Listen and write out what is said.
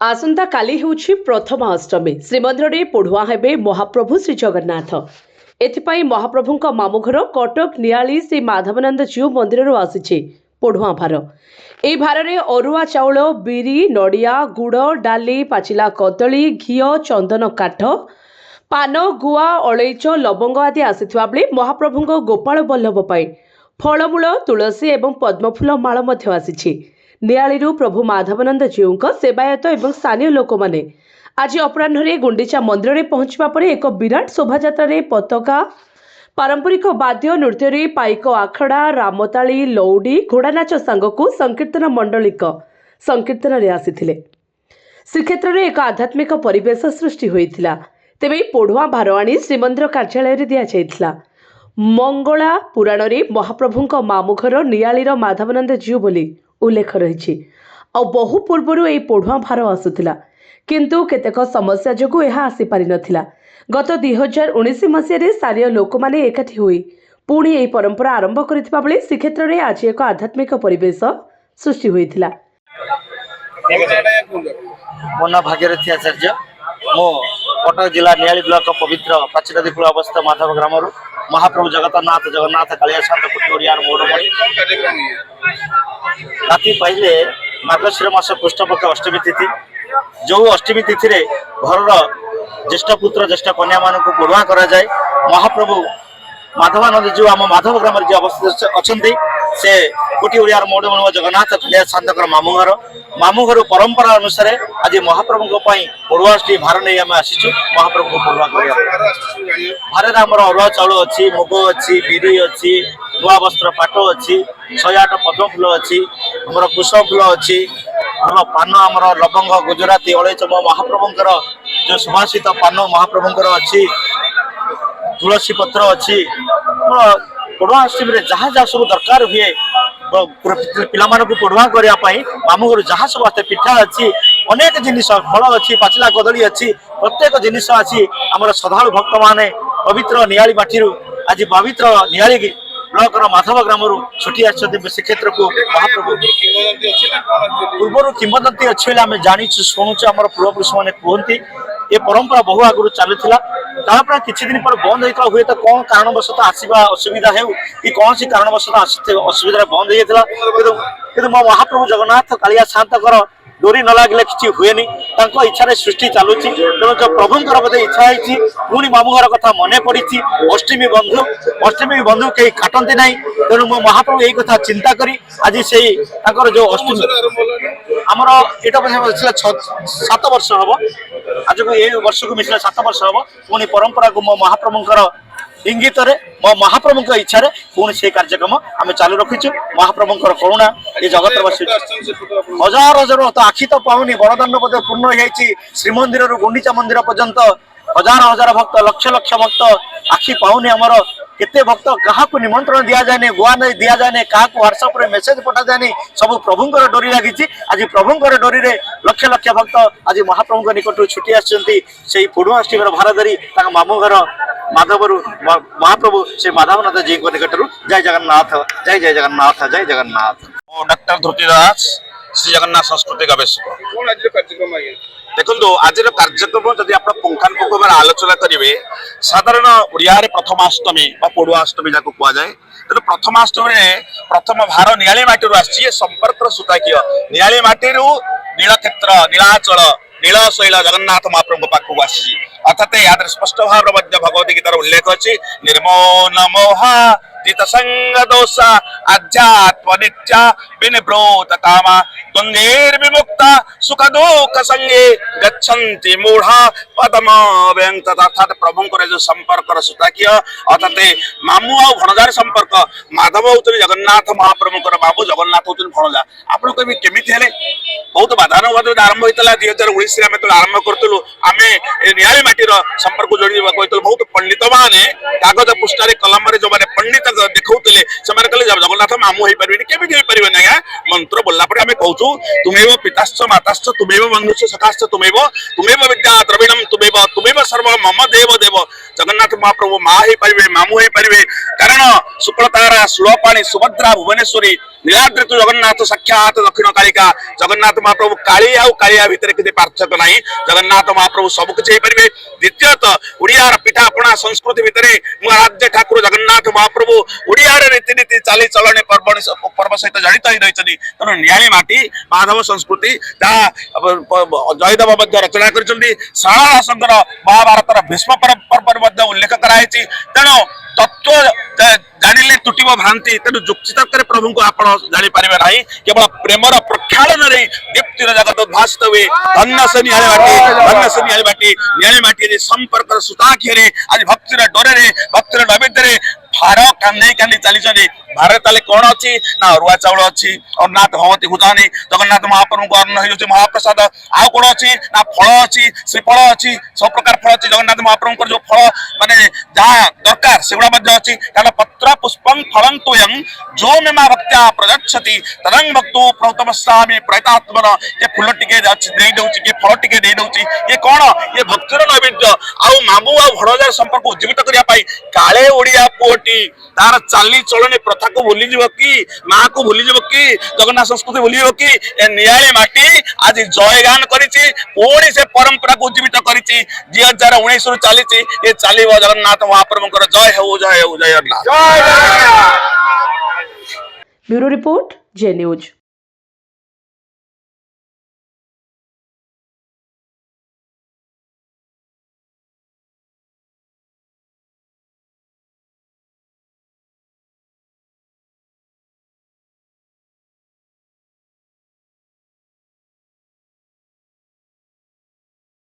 आसंता काली ହେଉଛି ପ୍ରଥମ ଅଷ୍ଟମୀ। ଶ୍ରୀମନ୍ଦିରରେ ପୋଢୁଆ ହେବେ ମହାପ୍ରଭୁ ଶ୍ରୀ ଜଗନ୍ନାଥ। ଏଥିପାଇଁ ମହାପ୍ରଭୁଙ୍କ ମାମୁଁ ଘର କଟକ ନିଆଳି ଶ୍ରୀ ମାଧବାନନ୍ଦ ଜୀଉ ମନ୍ଦିରରୁ ଆସିଛି ପୋଢୁଆ ଭାର। ଏହି ଭାରରେ ଅରୁଆ ଚାଉଳ, ବିରି, ନଡ଼ିଆ, ଗୁଡ଼, ଡାଲି, ପାଚିଲା କଦଳୀ, ଘିଅ, ଚନ୍ଦନ କାଠ, ପାନ, ଗୁଆ, ଅଳେଇଚ, ଲବଙ୍ଗ ଆଦି ଆସିଥିବା ବେଳେ ମହାପ୍ରଭୁଙ୍କ ଗୋପାଳ ବଲ୍ଲଭ ପାଇଁ ଫଳମୂଳ, ତୁଳସୀ ଏବଂ ପଦ୍ମଫୁଲ ମାଳ ମଧ୍ୟ ଆସିଛି। ନିଆଳିରୁ ପ୍ରଭୁ ମାଧବାନନ୍ଦ ଜୀଉଙ୍କ ସେବାୟତ ଏବଂ ସ୍ଥାନୀୟ ଲୋକମାନେ ଆଜି ଅପରାହ୍ନରେ ଗୁଣ୍ଡିଚା ମନ୍ଦିରରେ ପହଞ୍ଚିବା ପରେ ଏକ ବିରାଟ ଶୋଭାଯାତ୍ରାରେ ପତାକା, ପାରମ୍ପରିକ ବାଦ୍ୟ ନୃତ୍ୟରେ ପାଇକ ଆଖଡ଼ା, ରାମତାଳି, ଲଉଡ଼ି, ଘୋଡ଼ାନାଚ ସାଙ୍ଗକୁ ସଂକୀର୍ତ୍ତନ ମଣ୍ଡଳୀଙ୍କ ସଂକୀର୍ତ୍ତନରେ ଆସିଥିଲେ। ଶ୍ରୀକ୍ଷେତ୍ରରେ ଏକ ଆଧ୍ୟାତ୍ମିକ ପରିବେଶ ସୃଷ୍ଟି ହୋଇଥିଲା। ତେବେ ପୋଢୁଆ ଭାର ଆଣି ଶ୍ରୀମନ୍ଦିର କାର୍ଯ୍ୟାଳୟରେ ଦିଆଯାଇଥିଲା। ମଙ୍ଗଳା ପୁରାଣରେ ମହାପ୍ରଭୁଙ୍କ ମାମୁଁ ଘର ନିଆଳିର ମାଧବାନନ୍ଦ ଜୀଉ ବୋଲି ଉଲ୍ଲେଖ ରହିଛି। ଆଉ ବହୁ ପୂର୍ବରୁ ଏହି ପୋଢୁଆ ଭାର ଆସୁଥିଲା, କିନ୍ତୁ କେତେକ ସମସ୍ୟା ଯୋଗୁଁ ଏହା ଆସିପାରିନଥିଲା। ଗତ 2019 ମସିହାରେ ସ୍ଥାନୀୟ ଲୋକମାନେ ଏକାଠି ହୋଇ ପୁଣି ଏହି ପରମ୍ପରା ଆରମ୍ଭ କରିଥିବା ବେଳେ ଶ୍ରୀକ୍ଷେତ୍ରରେ ଆଜି ଏକ ଆଧ୍ୟାତ୍ମିକ ପରିବେଶ ସୃଷ୍ଟି ହୋଇଥିଲା। ମୋ ନାଁ ଭାଗୀରଥୀ ଆଚାର୍ଯ୍ୟ। ମୁଁ କଟକ ଜିଲ୍ଲା ନିଆଳି ବ୍ଲକ ପବିତ୍ର ପ୍ରାଚୀନଦୀ କୂଳ ଅବସ୍ଥିତ ମାଧବ ଗ୍ରାମରୁ ମହାପ୍ରଭୁ ଜଗନ୍ନାଥ କାଳିଆ ଶାନ୍ତ କୋଟି ଓଡ଼ିଆର ମୌଡ଼ମଣି। ରାତି ପାଇଲେ ମାର୍ଗଶିର ମାସ କୃଷ୍ଣପକ୍ଷ ଅଷ୍ଟମୀ ତିଥି। ଯେଉଁ ଅଷ୍ଟମୀ ତିଥିରେ ଘରର ଜ୍ୟେଷ୍ଠ ପୁତ୍ର ଜ୍ୟେଷ୍ଠ କନ୍ୟାମାନଙ୍କୁ ପୋଢ଼ୁଆ କରାଯାଏ। ମହାପ୍ରଭୁ ମାଧବାନନ୍ଦ ଜୀଉ ଆମ ମାଧବ ଗ୍ରାମରେ ଯିଏ ଅବସ୍ଥିତ ଅଛନ୍ତି, ସେ କୋଟି ଓଡ଼ିଆର ମୌଡ଼ମଣି ଜଗନ୍ନାଥ କାଳିଆ ଶାନ୍ତଙ୍କର ମାମୁଁ ଘର। ମାମୁଁ ଘର ପରମ୍ପରା ଅନୁସାରେ ଆଜି ମହାପ୍ରଭୁଙ୍କ ପାଇଁ ପୋଢ଼ୁଆଟି ଭାର ନେଇ ଆମେ ଆସିଛୁ ମହାପ୍ରଭୁଙ୍କୁ ପୋଢ଼ୁଆ କରିବା। ଭାରରେ ଆମର ଅରୁଆ ଚାଉଳ ଅଛି, ମୁଗ ଅଛି, ବିରି ଅଛି, ନୂଆ ବସ୍ତ୍ର ପାଟ ଅଛି, 108 ପଦ୍ମ ଫୁଲ ଅଛି, ଆମର କୁଶ ଫୁଲ ଅଛି, ଭଲ ପାନ ଆମର ଲବଙ୍ଗ, ଗୁଜୁରାତି, ଅଳେଇଚ ମହାପ୍ରଭୁଙ୍କର ଯେଉଁ ସୁବାସିତ ପାନ ମହାପ୍ରଭୁଙ୍କର ଅଛି, ତୁଳସୀ ପତ୍ର ଅଛି। ପୋଢ଼ୁଆ ଅଷ୍ଟମୀରେ ଯାହା ଯାହା ସବୁ ଦରକାର ହୁଏ ପିଲାମାନଙ୍କୁ ପୋଢ଼ୁଆ କରିବା ପାଇଁ ମାମୁଁ ଘରୁ ଯାହା ସବୁ ଆସେ, ପିଠା ଅଛି, ଅନେକ ଜିନିଷ, ଫଳ ଅଛି, ପାଚିଲା କଦଳୀ ଅଛି, ପ୍ରତ୍ୟେକ ଜିନିଷ ଅଛି। ଆମର ଶ୍ରଦ୍ଧାଳୁ ଭକ୍ତମାନେ ପବିତ୍ର ନିଆଳି ମାଟିରୁ ଆଜି ପବିତ୍ର ନିଆଳି ବ୍ଲକର ମାଧବ ଗ୍ରାମରୁ ଛୁଟି ଆସିଛନ୍ତି ଶ୍ରୀକ୍ଷେତ୍ରକୁ। ମହାପ୍ରଭୁ ପୂର୍ବରୁ କିମ୍ବଦନ୍ତୀ ଅଛି ବୋଲି ଆମେ ଜାଣିଛୁ, ଶୁଣୁଛୁ, ଆମର ପୂର୍ବପୁରୁଷମାନେ କୁହନ୍ତି। ଏ ପରମ୍ପରା ବହୁ ଆଗରୁ ଚାଲୁଥିଲା। ତାପରେ କିଛି ଦିନ ପରେ ବନ୍ଦ ହେଇଥିଲା। ହୁଏତ କ'ଣ କାରଣବଶତଃ ଆସିବା ଅସୁବିଧା ହେଉ କି କୌଣସି କାରଣବଶତଃ ଅସୁବିଧାରେ ବନ୍ଦ ହେଇଯାଇଥିଲା। କିନ୍ତୁ ମୋ ମହାପ୍ରଭୁ ଜଗନ୍ନାଥ କାଳିଆ ଶାନ୍ତଙ୍କର ଡୋରି ନ ଲାଗିଲେ କିଛି ହୁଏନି। ତାଙ୍କ ଇଚ୍ଛାରେ ସୃଷ୍ଟି ଚାଲୁଛି। ତେଣୁ ପ୍ରଭୁଙ୍କର ବୋଧେ ଇଚ୍ଛା ହେଇଛି, ପୁଣି ମାମୁଁ ଘର କଥା ମନେ ପଡ଼ିଛି। ଅଷ୍ଟମୀ ବନ୍ଧୁ କେହି କାଟନ୍ତି ନାହିଁ। ତେଣୁ ମୋ ମହାପ୍ରଭୁ ଏଇ କଥା ଚିନ୍ତା କରି ଆଜି ସେଇ ତାଙ୍କର ଯୋଉ ଅଷ୍ଟମୀ ଆମର ଏଇଟା ମିଶିଲା 7 ବର୍ଷ ହବ। ଆଜକୁ ଏଇ ବର୍ଷକୁ ମିଶିଲା 7 ବର୍ଷ ହବ। ପୁଣି ପରମ୍ପରାକୁ ମୋ ମହାପ୍ରଭୁଙ୍କର ଇଙ୍ଗିତରେ, ମୋ ମହାପ୍ରଭୁଙ୍କ ଇଚ୍ଛାରେ ପୁଣି ସେଇ କାର୍ଯ୍ୟକ୍ରମ ଆମେ ଚାଲୁ ରଖିଛୁ। ମହାପ୍ରଭୁଙ୍କର କରୁଣା ଏ ଜଗତର ହଜାର ହଜାର ଭକ୍ତ ଆଖି ତ ପାଉନି, ବଡ଼ଦାଣ୍ଡ ବୋଧେ ପୂର୍ଣ୍ଣ ହେଇଯାଇଛି। ଶ୍ରୀମନ୍ଦିରରୁ ଗୁଣ୍ଡିଚା ମନ୍ଦିର ପର୍ଯ୍ୟନ୍ତ ହଜାର ହଜାର ଭକ୍ତ, ଲକ୍ଷ ଲକ୍ଷ ଭକ୍ତ, ଆଖି ପାଉନି ଆମର। କେତେ ଭକ୍ତ, କାହାକୁ ନିମନ୍ତ୍ରଣ ଦିଆଯାଏନି, ଗୁଆ ନେଇ ଦିଆଯାଏନି, କାହାକୁ ହ୍ୱାଟ୍ସଆପ୍ରେ ମେସେଜ ପଠାଯାଏନି। ସବୁ ପ୍ରଭୁଙ୍କର ଡୋରି ଲାଗିଛି। ଆଜି ପ୍ରଭୁଙ୍କର ଡୋରିରେ ଲକ୍ଷ ଲକ୍ଷ ଭକ୍ତ ଆଜି ମହାପ୍ରଭୁଙ୍କ ନିକଟରୁ ଛୁଟି ଆସିଛନ୍ତି। ସେଇ ପୋଢ଼ୁଆ ଅଷ୍ଟମୀର ଭାର ଧରି ତାଙ୍କ ମାମୁଁ ଘର ମାଧବରୁ ମହାପ୍ରଭୁ ସେ ମାଧବନାଥ ଜୀଙ୍କ ନିକଟରୁ। ଜୟ ଜଗନ୍ନାଥ, ଜୟ ଜୟ ଜଗନ୍ନାଥ, ଜୟ ଜଗନ୍ନାଥ। ମୁଁ ଡକ୍ଟର ଧୃତି ଦାସ, ଶ୍ରୀ ଜଗନ୍ନାଥ ସଂସ୍କୃତି ଗବେଷକ। ଦେଖନ୍ତୁ, ଆଜିର କାର୍ଯ୍ୟକ୍ରମ ଯଦି ଆପଣ ପୁଙ୍ଖାନୁପୁଙ୍ଖ ଭାବରେ ଆଲୋଚନା କରିବେ, ସାଧାରଣ ଓଡ଼ିଆରେ ପ୍ରଥମାଷ୍ଟମୀ ବା ପୋଢ଼ୁଆ ଅଷ୍ଟମୀ ଯାକୁ କୁହାଯାଏ। ତେଣୁ ପ୍ରଥମାଷ୍ଟମୀରେ ପ୍ରଥମ ଭାର ନିଆଳି ମାଟିରୁ ଆସିଛି। ଏ ସମ୍ପର୍କର ସୂତାକିୟ ନିଆଳି ମାଟିରୁ ନୀଳକ୍ଷେତ୍ର, ନୀଳାଚଳ, ନୀଳଶୈଳ ଜଗନ୍ନାଥ ମହାପ୍ରଭୁଙ୍କ ପାଖକୁ ଆସିଛି। ଅର୍ଥାତ୍ ଏହାରେ ସ୍ପଷ୍ଟ ଭାବରେ ମଧ୍ୟ ଭଗବତୀ ଗୀତାର ଉଲ୍ଲେଖ ଅଛି, ନିର୍ମୋନ ମୋହା ଚିତ ସଂଗ ଦୋଷା ଆଧ୍ୟାତ୍ମ ନିତ୍ୟା ବିନିବୃତ କାମା ଦ୍ୱନ୍ଦ୍ୱୈର୍ବିମୁକ୍ତା ସୁଖ ଦୁଃଖ ସଙ୍ଗେ ଗଚ୍ଛନ୍ତି ମୂଢ଼ା ପଦମ ବ୍ୟନ୍ତ। ଅର୍ଥାତ୍ ପ୍ରଭୁଙ୍କର ଯୋଉ ସମ୍ପର୍କର ସୂତାକିୟ, ଅର୍ଥାତ୍ ମାମୁଁ ଆଉ ଭଣଜାର ସମ୍ପର୍କ। ମାଧବ ହଉଛନ୍ତି ଜଗନ୍ନାଥ ମହାପ୍ରଭୁଙ୍କର ମାମୁଁ, ଜଗନ୍ନାଥ ହଉଛନ୍ତି ଭଣଜା। ଆପଣ କହିବେ କେମିତି ହେଲେ? ବହୁତ ବାଧାନବାଦ ଆରମ୍ଭ ହେଇଥିଲା। 2019ରେ ଆମେ ଯେତେବେଳେ ଆରମ୍ଭ କରୁଥିଲୁ, ଆମେ ନିଆଳି ମାଟିର ସମ୍ପର୍କ ଯୋଡ଼ିବାକୁ କହିଥିଲୁ। ବହୁତ ପଣ୍ଡିତ ମାନେ କାଗଜ ପୃଷ୍ଠାରେ କଲମରେ ଯୋଉମାନେ ପଣ୍ଡିତ ଦେଖାଉଥିଲେ, ସେମାନେ କହିଲେ ଜଗନ୍ନାଥ ମାମୁଁ ହେଇପାରିବେନି। କେମିତି ହେଇପାରିବେନି ଆଜ୍ଞା? ମନ୍ତ୍ର ବୋଲିଲା ପରେ ଆମେ କହୁଛୁ, ତୁମେବ ପିତାଶ୍ଚ ମାତାଶ୍ଚ ତୁମେବ ବନ୍ଧୁଶ୍ଚ ସଖାଶ୍ଚ ତୁମେବ ବିଦ୍ୟା ଦ୍ରବିଣମ୍ ତୁମେବ ସର୍ବ ମମ ଦେବ ଦେବ। ଜଗନ୍ନାଥ ମହାପ୍ରଭୁ ମା ହେଇପାରିବେ, ମାମୁଁ ହେଇପାରିବେ। କାରଣ ଶୁକ୍ଳତାରା, ସୁଳପାଣି, ସୁଭଦ୍ରା, ଭୁବନେଶ୍ୱରୀ नीलाद्रि तु जगन्नाथ साक्षात दक्षिण कालिका जगन्नाथ महाप्रभु काली आउ कालिया भितर किसी पार्थक्य नहीं जगन्नाथ महाप्रभु सब किसी पारे द्वितीयतः ओडियार पिठापणा संस्कृति भितर राज्य ठाकुर जगन्नाथ महाप्रभु ओडियार रीतिनीति चाली चलन पर्व सहित जड़ित हो रही तेणु नियाली माटी माधव संस्कृति जहाँ जयदेव रचना कर शाला संघर महाभारत भीष्म पर्व उल्लेख कराई तेणु तत्व जानिले तुटिब भ्रांति तेणु जुक्ति तर्क प्रभु को आप जापर ना केवल प्रेमर प्रक्षालन दीप्तिर जगत उद्भासित हुए धन्य से नियाली माटी संपर्क सुताखिरे आज भक्तिर डोरे भक्तिर नैवेद्य भार कांदी कांदी चली भार ताले कौन अच्छी ना अरुआ चाउल अच्छी अन्नाथ भगवती भूतानी जगन्नाथ महाप्रभु को अन्न हो महाप्रसाद आउ कौन अच्छी ना फल अच्छी श्रीफल अच्छी सब प्रकार फल अच्छी जगन्नाथ महाप्रभु जो फल माने जहाँ दरकार से अच्छी कारण पत्र पुष्पं फलं तोयं जो मेमा भक्त्या प्रदक्षति तदं भक्तो प्रौतमस्वामी प्रयतात्मन ये फूल टिके दे दउची ये फल टिके दे दउची ये कौन ये भक्तिर नैवेद्य आउ मामू आ भड़जार संपर्क उज्जीवित करिया पाई काले ओडिया पुओटी तार चाली चलने प्रथा को भूली जीव कि माँ को भूली जीव कि जगन्नाथ संस्कृति भूली जीव कि ए नियाली माटी आज जयगान करिछि पुणी से परंपरा को उज्जीवित करिछि 2019 रु चली ये चलिबो जगन्नाथ महाप्रभुकर जय हो जय हो जय अल्लाह। ब्यूरो रिपोर्ट जे न्यूज।